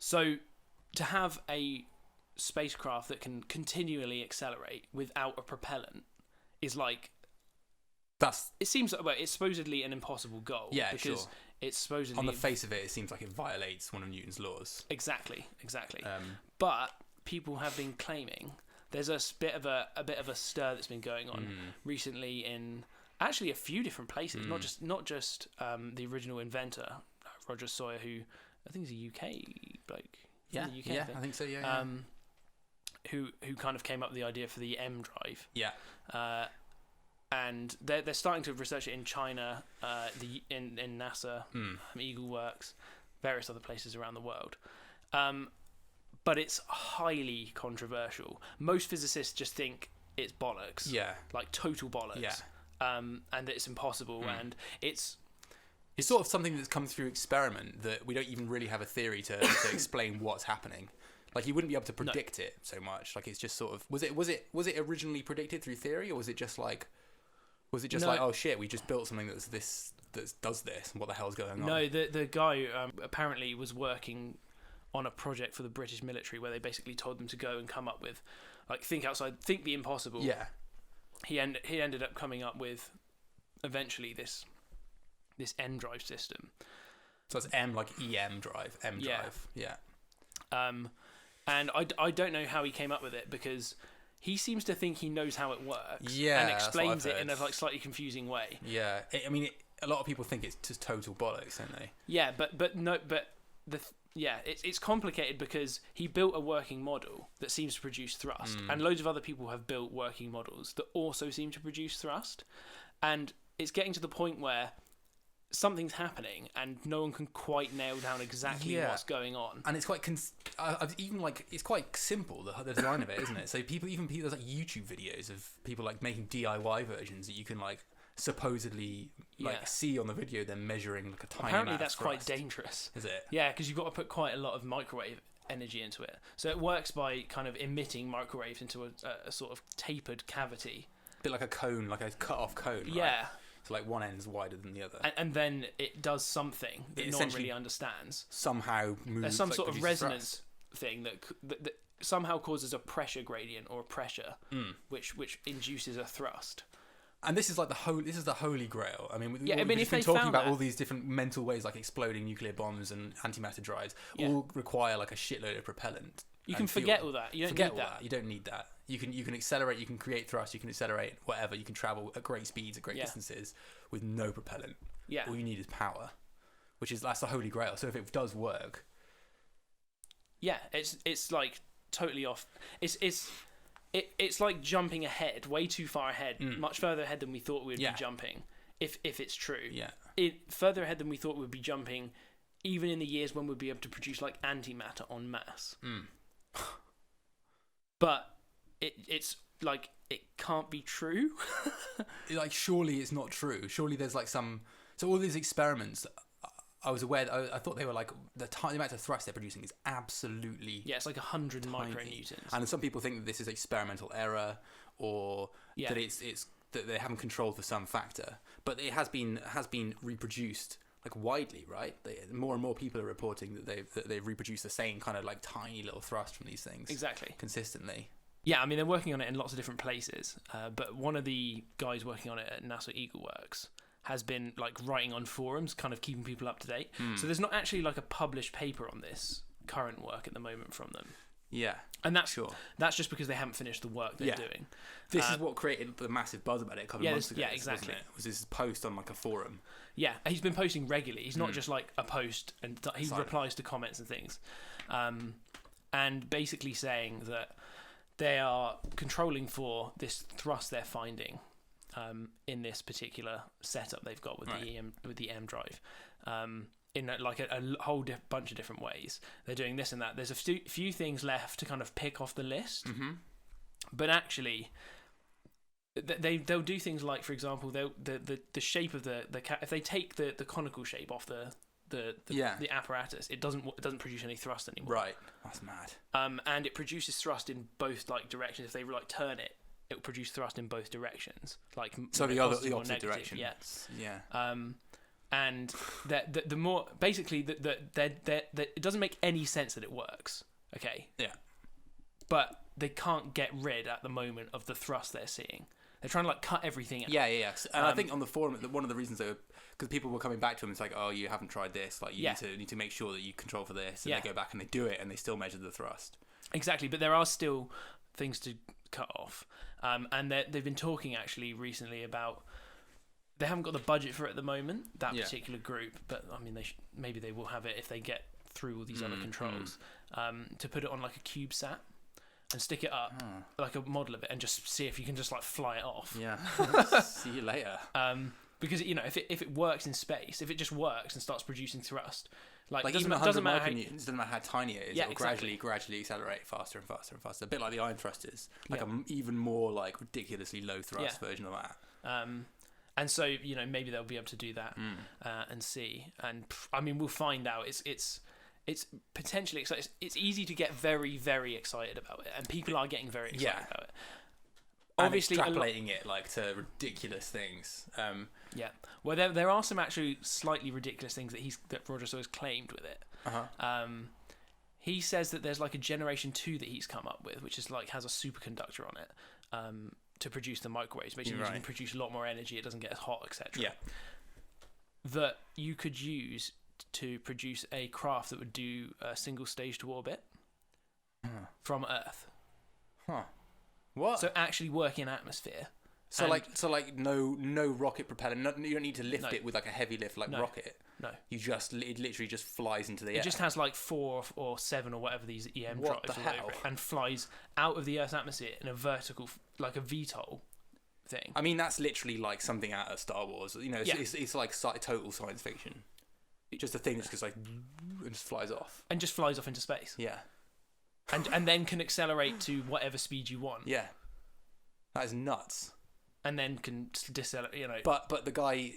So to have a spacecraft that can continually accelerate without a propellant is like it seems like, well, it's supposedly an impossible goal. Yeah, because sure. It's supposedly on the face of it seems like it violates one of Newton's laws. Exactly. But people have been claiming there's a bit of a stir that's been going on recently in actually a few different places, not just the original inventor Roger Sawyer, who I think is a UK bloke. Yeah, I think so. Yeah. Who kind of came up with the idea for the EmDrive. Yeah. And they're starting to research it in China, in NASA, Eagle Works, various other places around the world. But it's highly controversial. Most physicists just think it's bollocks. Yeah. Like total bollocks. Yeah. And that it's impossible, and it's sort of something that's come through experiment that we don't even really have a theory to explain what's happening. Like you wouldn't be able to predict it so much. Like it's just sort of was it originally predicted through theory, or was it just like oh shit, we just built something that does this, and what the hell's going on? No, the guy apparently was working on a project for the British military where they basically told them to go and come up with, like, think the impossible. Yeah. He ended up coming up with eventually this EmDrive system. So it's M like EmDrive, EmDrive. Yeah. And I don't know how he came up with it, because he seems to think he knows how it works. Yeah, and explains it in a like slightly confusing way. Yeah, a lot of people think it's just total bollocks, don't they? Yeah, it's complicated because he built a working model that seems to produce thrust, and loads of other people have built working models that also seem to produce thrust, and it's getting to the point where something's happening and no one can quite nail down exactly what's going on. And it's quite it's quite simple, the design of it, isn't it? So people there's like YouTube videos of people like making DIY versions that you can like supposedly see on the video them measuring like a tiny Apparently amount that's of thrust. quite dangerous. Is it? Yeah, because you've got to put quite a lot of microwave energy into it. So it works by kind of emitting microwaves into a sort of tapered cavity. A bit like a cone, like a cut off cone, right? Yeah. So like one end's wider than the other. And then it does something that no one really understands. Somehow moves. There's some like, sort of resonance thrust. thing that somehow causes a pressure gradient or a pressure, which induces a thrust. And this is like the holy grail. I mean, we've been talking about all these different mental ways, like exploding nuclear bombs and antimatter drives, all require like a shitload of propellant. You can forget all that. You don't need that. You don't need that. You can accelerate. You can create thrust. You can accelerate whatever. You can travel at great speeds, at great distances, with no propellant. Yeah. All you need is power, that's the holy grail. So if it does work, yeah, it's like totally off. It's like jumping ahead, way too far ahead, much further ahead than we thought we would be jumping. If it's true, further ahead than we thought we'd be jumping, even in the years when we'd be able to produce like antimatter en masse. But it's like it can't be true. like surely it's not true. Surely there's like some. So all these experiments, I was aware that I thought they were like the amount of thrust they're producing is absolutely it's like 100 micronewtons. And some people think that this is experimental error, or that it's that they haven't controlled for some factor. But it has been reproduced like widely, right? More and more people are reporting that they've reproduced the same kind of like tiny little thrust from these things exactly consistently. Yeah, I mean they're working on it in lots of different places, but one of the guys working on it at NASA Eagle Works has been like writing on forums, kind of keeping people up to date. So there's not actually like a published paper on this current work at the moment from them. Yeah, and that's just because they haven't finished the work they're doing. This is what created the massive buzz about it a couple of months ago. Yeah, exactly. Was this post on like a forum? Yeah, he's been posting regularly. He's not just like a post and he replies to comments and things, and basically saying that they are controlling for this thrust they're finding in this particular setup they've got with the EmDrive. In like a whole bunch of different ways. They're doing this and that. There's a few things left to kind of pick off the list. But actually, they'll do things like, for example, the shape of the if they take the conical shape off the apparatus, it doesn't produce any thrust anymore. Right, that's mad. And it produces thrust in both like directions. If they like turn it, it will produce thrust in both directions. Like so the opposite direction. Yeah. Yeah. and that the more basically that it doesn't make any sense that it works. Okay. Yeah. But they can't get rid at the moment of the thrust they're seeing. They're trying to like cut everything out. Yeah. And I think on the forum, one of the reasons because people were coming back to him, it's like, oh, you haven't tried this. Like you need to make sure that you control for this. And they go back and they do it, and they still measure the thrust. Exactly, but there are still things to cut off, and they've been talking actually recently about. They haven't got the budget for it at the moment, that particular group, but I mean, maybe they will have it if they get through all these other controls, to put it on like a CubeSat and stick it up, like a model of it, and just see if you can just like fly it off. Yeah. See you later. Because if it works in space, if it just works and starts producing thrust, like it even doesn't 100 matter micronewtons, doesn't matter how tiny it is, it'll gradually accelerate faster and faster and faster. A bit like the ion thrusters, like an even more like ridiculously low thrust version of that. And so maybe they'll be able to do that and see. And I mean, we'll find out. It's potentially exciting. It's easy to get very, very excited about it, and people are getting very excited about it. Obviously, extrapolating it like to ridiculous things. Well, there are some actually slightly ridiculous things that Roger Sawyer's claimed with it. He says that there's like a generation 2 that he's come up with, which is like has a superconductor on it to produce the microwaves, which means you can produce a lot more energy. It doesn't get as hot, etc. Yeah. That you could use to produce a craft that would do a single stage to orbit from Earth. Huh. What? So actually work in atmosphere. So no rocket propeller. You don't need to lift it with like a heavy lift rocket. No. It literally just flies into the air. It just has like 4 or 7 or whatever these EM drives all over it, and flies out of the Earth's atmosphere in a vertical, like a VTOL thing. I mean, that's literally like something out of Star Wars. It's like total science fiction. Just a thing that just like and just flies off. And just flies off into space. Yeah. And then can accelerate to whatever speed you want. Yeah. That is nuts. And then can decelerate, But the guy,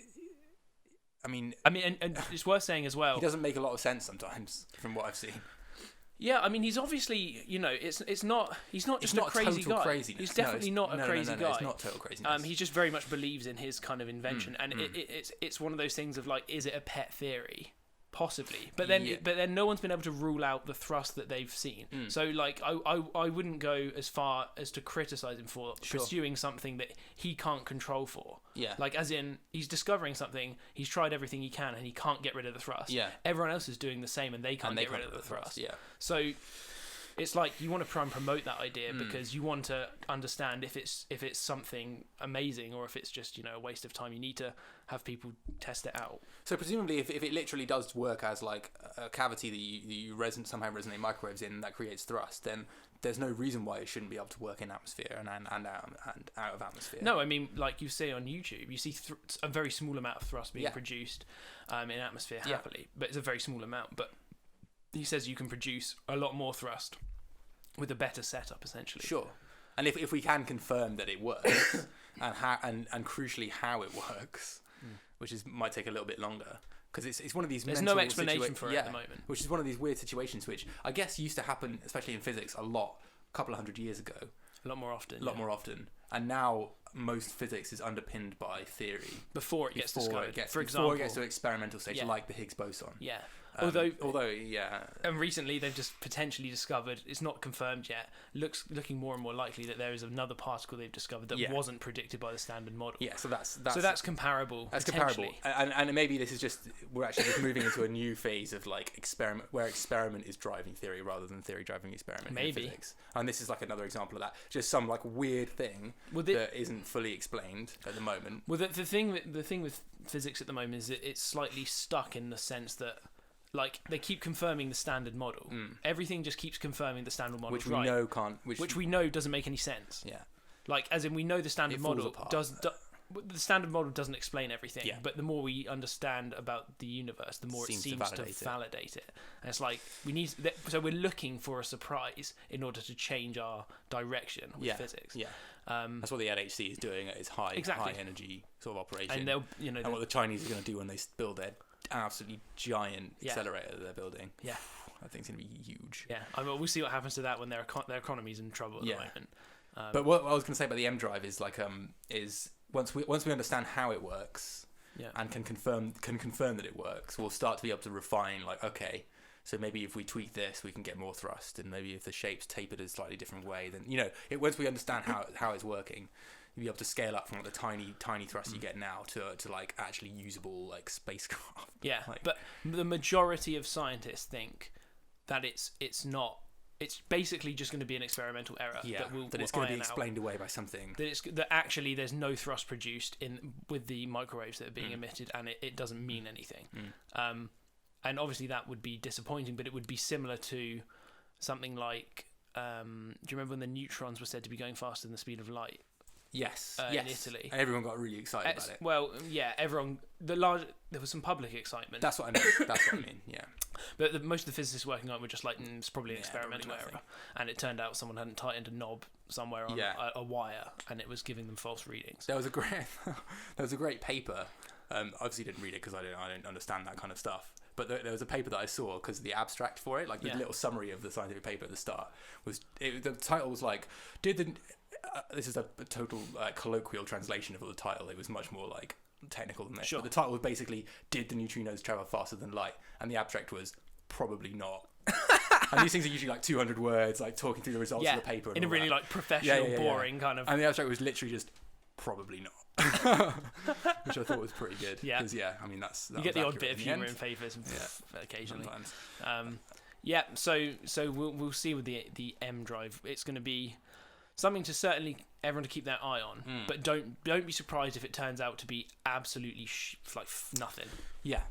I mean, and it's worth saying as well. He doesn't make a lot of sense sometimes, from what I've seen. Yeah, I mean, he's obviously, he's not just a crazy guy. Craziness. He's definitely not a crazy guy. It's not total craziness. He just very much believes in his kind of invention, and it's one of those things of like, is it a pet theory? Possibly, but then no one's been able to rule out the thrust that they've seen. So like I wouldn't go as far as to criticize him for pursuing something that he can't control for. Yeah, like as in he's discovering something, he's tried everything he can, and he can't get rid of the thrust. Yeah, everyone else is doing the same, and they can't get rid of the thrust. Yeah, so it's like you want to try and promote that idea because you want to understand if it's something amazing or if it's just a waste of time. You need to have people test it out. So presumably, if it literally does work as like a cavity that you somehow resonate microwaves in that creates thrust, then there's no reason why it shouldn't be able to work in atmosphere and out of atmosphere. No, I mean, like you see on YouTube, you see a very small amount of thrust being produced in atmosphere happily, but it's a very small amount. But he says you can produce a lot more thrust with a better setup, essentially. Sure. And if we can confirm that it works and crucially how it works, which might take a little bit longer, because it's one of these. There's no explanation for it at the moment. Which is one of these weird situations, which I guess used to happen, especially in physics, a couple of hundred years ago. A lot more often. And now most physics is underpinned by theory before it gets discovered. For example, before it gets to experimental stage, like the Higgs boson. Yeah. Although, and recently they've just potentially discovered, it's not confirmed yet, looking more and more likely that there is another particle they've discovered that wasn't predicted by the standard model. Yeah, so that's comparable. That's comparable, and maybe this is we're actually just moving into a new phase of like experiment, where experiment is driving theory rather than theory driving experiment in physics. And this is like another example of that, just some like weird thing that isn't fully explained at the moment. Well, the thing with physics at the moment is that it's slightly stuck in the sense that, like, they keep confirming the standard model. Everything just keeps confirming the standard model, which we know can't. Which we know doesn't make any sense. Yeah. Like, as in, we know the standard model the standard model doesn't explain everything. Yeah. But the more we understand about the universe, the more it seems to validate it. And it's like so we're looking for a surprise in order to change our direction with physics. Yeah. That's what the LHC is doing at its high energy sort of operation. And what the Chinese are going to do when they build their absolutely giant accelerator that they're building. Yeah, I think it's going to be huge. Yeah, I mean, we'll see what happens to that when their economy's in trouble at the moment. But what I was going to say about the EmDrive is like is once we understand how it works, and can confirm that it works, we'll start to be able to refine, like, okay, so maybe if we tweak this, we can get more thrust, and maybe if the shape's tapered a slightly different way, then once we understand how it's working, you'll be able to scale up from the tiny thrust you get now to like actually usable like spacecraft. Yeah, like, but the majority of scientists think that it's not. It's basically just going to be an experimental error. Yeah, that it's going to be explained away by something. That actually there's no thrust produced with the microwaves that are being emitted, and it doesn't mean anything. And obviously that would be disappointing, but it would be similar to something like, do you remember when the neutrons were said to be going faster than the speed of light? Yes. In Italy. And everyone got really excited about it. Well, yeah, there was some public excitement. That's what I mean. Yeah. But most of the physicists working on it were just like, it's probably an experimental error. And it turned out someone hadn't tightened a knob somewhere on a wire, and it was giving them false readings. There was a great paper. Obviously didn't read it because I don't understand that kind of stuff. But there was a paper that I saw because the abstract for it, like the little summary of the scientific paper at the start, the title was like, this is a total colloquial translation of the title. It was much more like technical than this. Sure. But the title was basically, did the neutrinos travel faster than light? And the abstract was, probably not. And these things are usually like 200 words, like talking through the results of the paper. And in a really like professional, boring kind of... And the abstract was literally just, probably not. Which I thought was pretty good. Yeah. Because, I mean, you get the odd bit of humour in papers occasionally. Sometimes. So we'll see with the EmDrive. It's going to be something to certainly everyone to keep their eye on, but don't be surprised if it turns out to be absolutely like nothing. Yeah.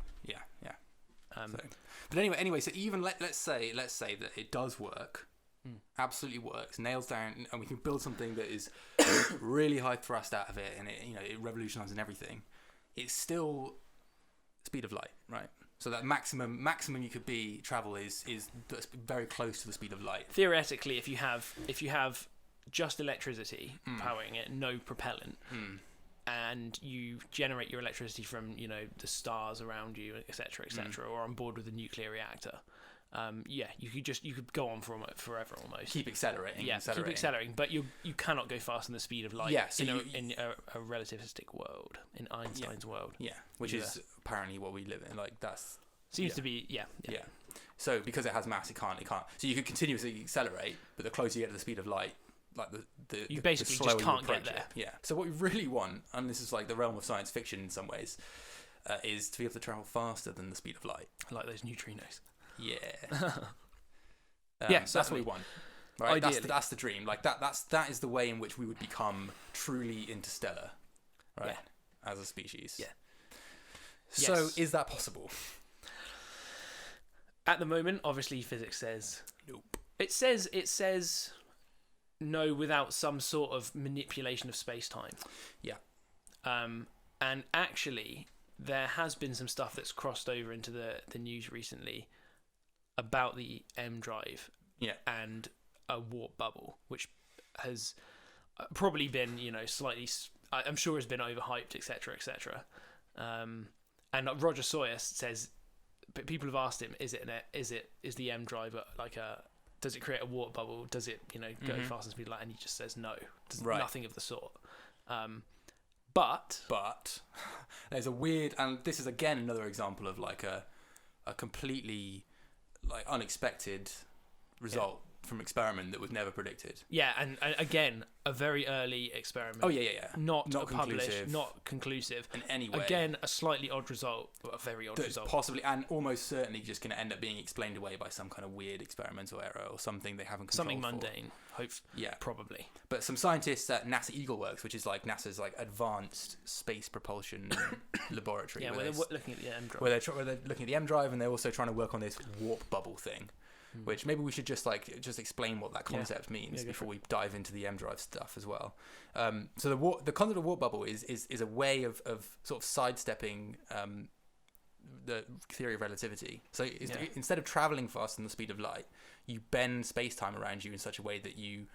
But anyway, so even let's say that it does work, absolutely works, nails down, and we can build something that is really high thrust out of it, and it revolutionizes everything. It's still speed of light, right? So that maximum you could travel is very close to the speed of light. Theoretically, if you have just electricity powering it, no propellant, and you generate your electricity from the stars around you, etc., or on board with a nuclear reactor, you could go on forever almost. Keep accelerating. Keep accelerating, but you cannot go faster than the speed of light. Yeah, so in a relativistic world, in Einstein's world. Yeah, which is apparently what we live in. Like that's seems to be yeah. So because it has mass, it can't. So you could continuously accelerate, but the closer you get to the speed of light, like you basically just can't get there. Yeah. So what we really want, and this is like the realm of science fiction in some ways, is to be able to travel faster than the speed of light, like those neutrinos. Yeah. Yes, that's what we want. Right. Ideally. That's the dream. Like that is the way in which we would become truly interstellar, right? Yeah. As a species. Yeah. So is that possible? At the moment, obviously, physics says nope. It says no without some sort of manipulation of space-time. Yeah. And actually, there has been some stuff that's crossed over into the news recently about the EmDrive and a warp bubble, which has probably been, slightly... I'm sure has been overhyped, etc., etc. And Roger Sawyer says... But people have asked him, is the EmDrive like a... Does it create a warp bubble? Does it, go faster than speed of light? And he just says no. Nothing of the sort. But there's a weird, and this is again another example of like a completely like unexpected result from experiment that was never predicted. Yeah, and again, a very early experiment. Oh yeah. Not published, not conclusive in any way. Again, a slightly odd result, a very odd result. Possibly, and almost certainly just going to end up being explained away by some kind of weird experimental error or something they haven't controlled. Something mundane, probably. But some scientists at NASA EagleWorks, which is like NASA's like advanced space propulsion laboratory, where they're looking at the EmDrive. Where they're looking at the EmDrive, and they're also trying to work on this warp bubble thing. Which maybe we should just explain what that concept means before we dive into the EmDrive stuff as well. So the concept of warp bubble is a way of sort of sidestepping the theory of relativity. So instead of traveling faster than the speed of light, you bend space-time around you in such a way that you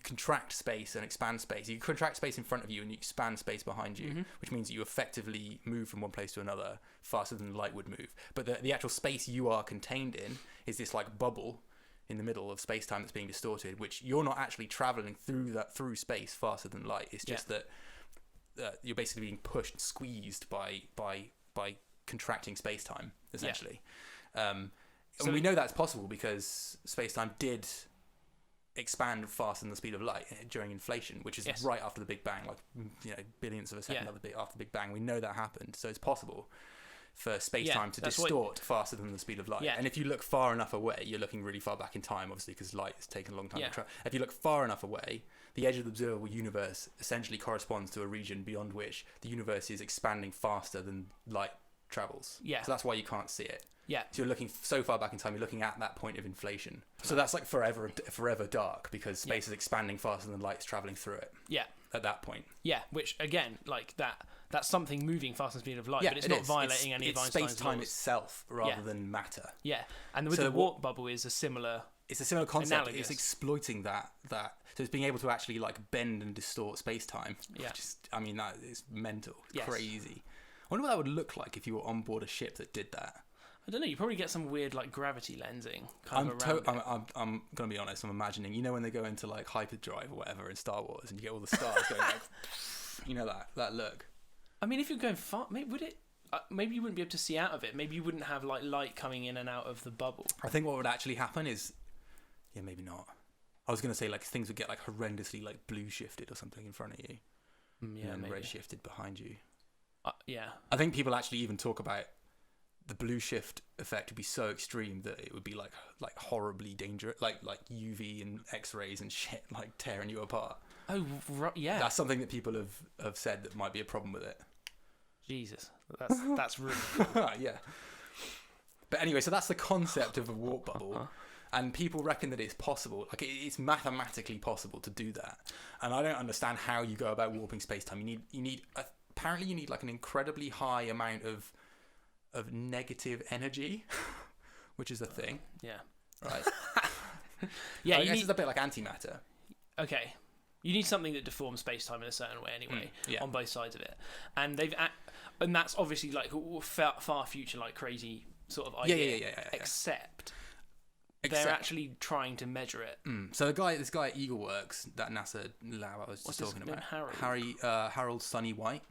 contract space and expand space. You contract space in front of you and you expand space behind you, which means that you effectively move from one place to another faster than light would move. But the actual space you are contained in is this like bubble in the middle of space-time that's being distorted, which you're not actually traveling through space faster than light. It's just that you're basically being pushed, squeezed by contracting space-time, essentially. And we know that's possible because space-time did expand faster than the speed of light during inflation, which is right after the Big Bang, like billions of a second after the Big Bang. We know that happened, so it's possible for space-time to distort faster than the speed of light. And if you look far enough away, you're looking really far back in time, obviously, because light has taken a long time to travel. If you look far enough away, the edge of the observable universe essentially corresponds to a region beyond which the universe is expanding faster than light travels. So that's why you can't see it. So you're looking so far back in time, you're looking at that point of inflation. So that's like forever dark, because space is expanding faster than light's traveling through it. At that point. Which again, like that's something moving faster than the speed of light, but it's not violating any of Einstein's laws. It's space-time itself rather than matter. And with the warp bubble is a similar. It's a similar concept. Analogous. It's exploiting that. So it's being able to actually like bend and distort space-time. That is mental. It's crazy. I wonder what that would look like if you were on board a ship that did that. I don't know. You probably get some weird like gravity lensing I'm gonna be honest. I'm imagining. You know when they go into like hyperdrive or whatever in Star Wars, and you get all the stars going like, that look. I mean, if you're going far, maybe you wouldn't be able to see out of it. Maybe you wouldn't have like light coming in and out of the bubble. I think what would actually happen is, maybe not. I was gonna say like things would get like horrendously like blue shifted or something in front of you, and red shifted behind you. I think people actually even talk about the blue shift effect would be so extreme that it would be like horribly dangerous, like UV and X-rays and shit, like tearing you apart. Oh, yeah. That's something that people have said that might be a problem with it. Jesus, that's really cool. But anyway, so that's the concept of a warp bubble, and people reckon that it's possible. Like it's mathematically possible to do that, and I don't understand how you go about warping space-time. Apparently you need like an incredibly high amount of negative energy, which is a thing. Right. I guess it's a bit like antimatter. Okay. You need something that deforms space-time in a certain way anyway, on both sides of it. And and that's obviously like far future, like crazy sort of idea. Except they're actually trying to measure it. So this guy at EagleWorks, that NASA lab I was just talking about, Harold Sonny White.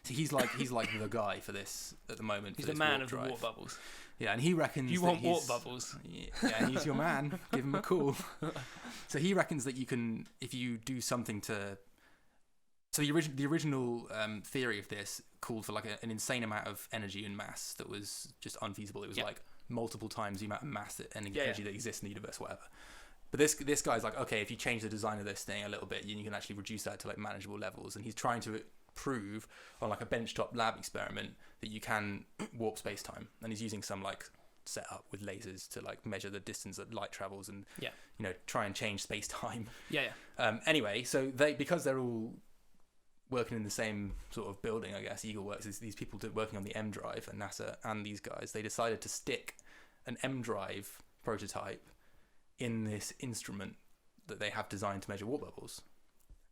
So he's like the guy for this at the moment. He's the man of the warp bubbles. And he reckons you want warp bubbles. He's your man. Give him a call. So he reckons that you can, if you do something to. So the original theory of this called for like an insane amount of energy and mass that was just unfeasible. It was like multiple times the amount of mass and energy that exists in the universe, whatever. But this guy's like, okay, if you change the design of this thing a little bit, you can actually reduce that to like manageable levels. And he's trying to prove on like a benchtop lab experiment that you can warp space-time, and he's using some like setup with lasers to like measure the distance that light travels and try and change space-time. Anyway, so because they're all working in the same sort of building, I guess EagleWorks is these people working on the EmDrive, and NASA and these guys, they decided to stick an EmDrive prototype in this instrument that they have designed to measure warp bubbles.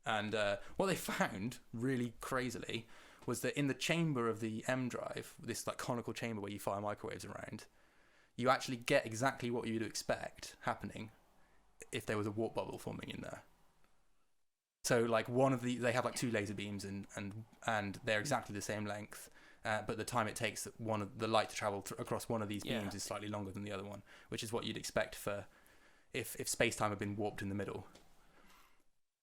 And what they found, really crazily, was that in the chamber of the EmDrive, this like conical chamber where you fire microwaves around, you actually get exactly what you'd expect happening if there was a warp bubble forming in there. So like they have like two laser beams and they're exactly the same length, but the time it takes one of the light to travel across one of these beams is slightly longer than the other one, which is what you'd expect for if space-time had been warped in the middle.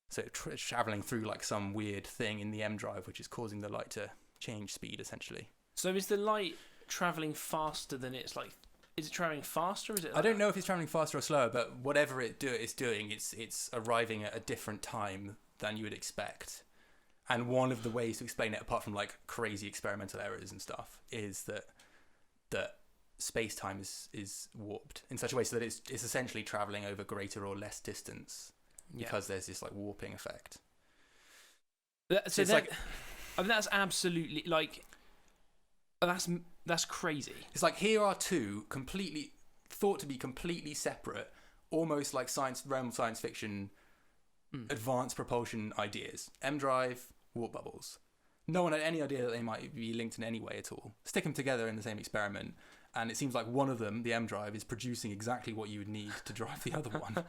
So it's traveling through like some weird thing in the EmDrive, which is causing the light to change speed, essentially. So is the light traveling faster than it's like? Is it traveling faster? Or is it? I don't know if it's traveling faster or slower, but whatever it's doing, it's arriving at a different time than you would expect. And one of the ways to explain it, apart from like crazy experimental errors and stuff, is that space-time is warped in such a way so that it's essentially traveling over greater or less distance. Because there's this like warping effect. So it's like, I mean, that's absolutely like, that's crazy. It's like here are two completely thought to be completely separate, almost like science fiction, advanced propulsion ideas. EmDrive, warp bubbles. No one had any idea that they might be linked in any way at all. Stick them together in the same experiment, and it seems like one of them, the EmDrive, is producing exactly what you would need to drive the other one.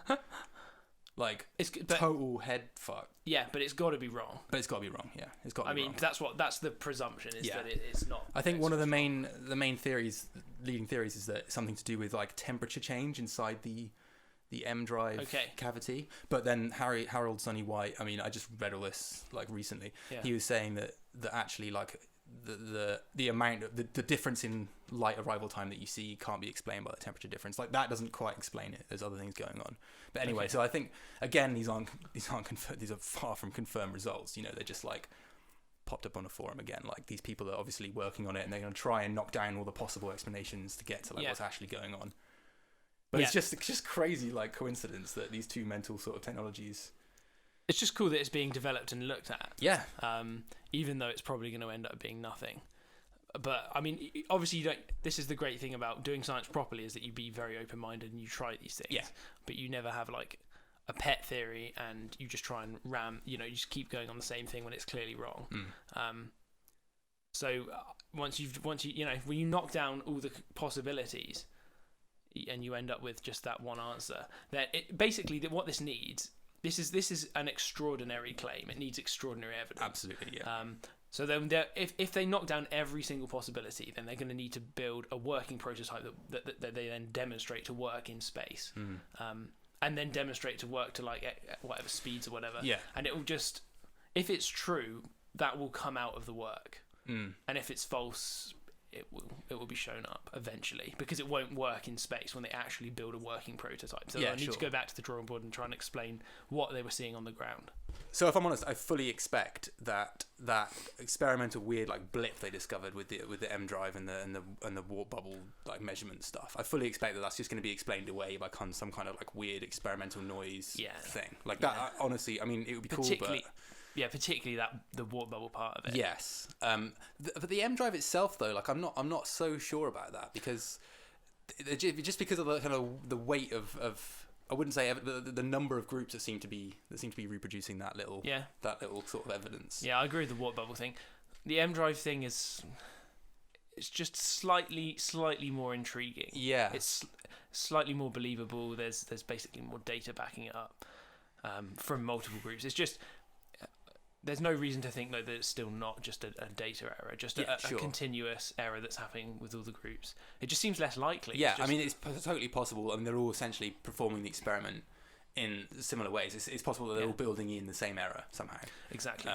Like, It's total head fuck. Yeah, but it's got to be wrong. But it's got to be wrong. Yeah, it's got to be wrong. That's the presumption is that it's not. I think one of the main leading theories is that it's something to do with like temperature change inside the EmDrive cavity. But then Harold Sonny White, I mean, I just read all this like recently. Yeah. He was saying that actually like the amount of the difference in light arrival time that you see can't be explained by the temperature difference. Like that doesn't quite explain it. There's other things going on. But anyway, so I think again these aren't confirmed. These are far from confirmed results. You know, they're just like popped up on a forum again. Like these people are obviously working on it and they're going to try and knock down all the possible explanations to get to like what's actually going on. But it's just crazy like coincidence that these two mental sort of technologies. It's just cool that it's being developed and looked at. Yeah. Even though it's probably going to end up being nothing. But I mean, obviously, you don't. This is the great thing about doing science properly is that you be very open-minded and you try these things. Yeah. But you never have like a pet theory and you just try and ram. You know, you just keep going on the same thing when it's clearly wrong. So once you when you knock down all the possibilities and you end up with just that one answer, then basically what this needs. This is an extraordinary claim. It needs extraordinary evidence. Absolutely, yeah. So then, if they knock down every single possibility, then they're going to need to build a working prototype that they then demonstrate to work in space, and then demonstrate to work to like whatever speeds or whatever. Yeah. And it will just, if it's true, that will come out of the work, and if it's false, it will be shown up eventually because it won't work in space when they actually build a working prototype. So I need to go back to the drawing board and try and explain what they were seeing on the ground. So if I'm honest, I fully expect that experimental weird like blip they discovered with the EmDrive and the warp bubble like measurement stuff. I fully expect that that's just going to be explained away by some kind of like weird experimental noise thing. Like that. Honestly, I mean, it would be cool, but. Yeah, particularly the warp bubble part of it. Yes, but the EmDrive itself, though, like I'm not so sure about that because just because of the kind of the weight of I wouldn't say the number of groups that seem to be reproducing that little sort of evidence. Yeah, I agree with the warp bubble thing. The EmDrive thing it's just slightly more intriguing. Yeah, it's slightly more believable. There's basically more data backing it up from multiple groups. It's just. There's no reason to think that it's still not just a data error, just a continuous error that's happening with all the groups. It just seems less likely. Yeah, I mean, it's totally possible. I mean, they're all essentially performing the experiment in similar ways. It's possible that they're all building in the same error somehow. Exactly.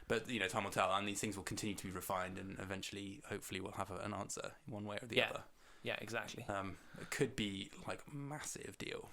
But, you know, time will tell, and these things will continue to be refined, and eventually, hopefully, we'll have an answer one way or the other. Yeah, exactly. It could be, like, a massive deal.